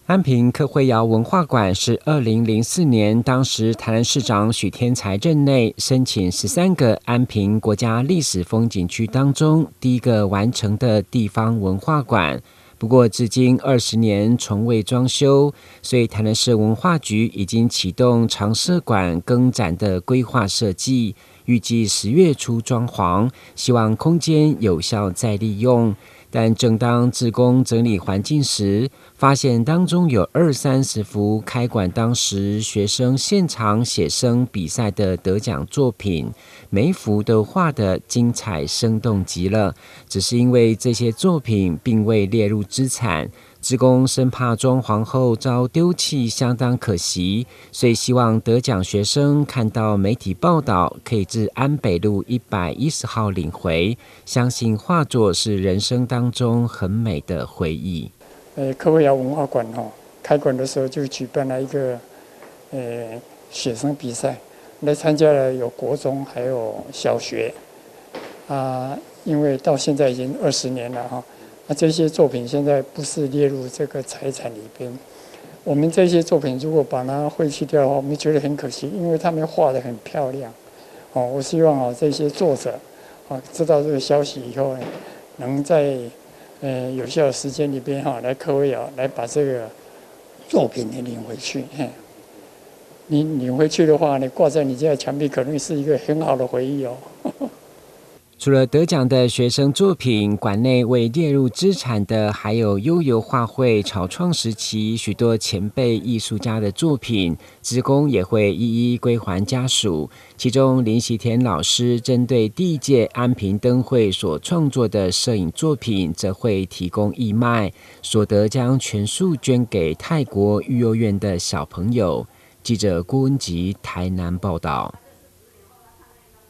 安平客会窑文化馆是2004年当时台南市长许天才任内申请13个安平国家历史风景区当中第一个完成的地方文化馆。不过至今20年从未装修，所以台南市文化局已经启动常设馆更展的规划设计，预计10月初装潢，希望空间有效再利用。但正当志工整理环境时，发现当中有20-30幅开馆当时学生现场写生比赛的得奖作品，每一幅都画得精彩生动极了。只是因为这些作品并未列入资产，志工生怕装潢后遭丢弃，相当可惜，所以希望得奖学生看到媒体报道，可以至安北路110号领回，相信画作是人生当中很美的回忆。客会窑文化馆开馆的时候就举办了一个写生比赛，来参加了有国中还有小学因为到现在已经20年了这些作品现在不是列入这个财产里边。我们这些作品如果把它废弃掉的话，我们觉得很可惜，因为他们画得很漂亮我希望这些作者知道这个消息以后能在有效的时间里边来客会窑来把这个作品领回去。你领回去的话，你挂在你家的墙壁，可能是一个很好的回忆除了得奖的学生作品，馆内未列入资产的还有悠游画会草创时期许多前辈艺术家的作品，志工也会一一归还家属。其中林习田老师针对第一届安平灯会所创作的摄影作品，则会提供义卖，所得将全数捐给泰国育幼院的小朋友。记者郭文吉台南报道。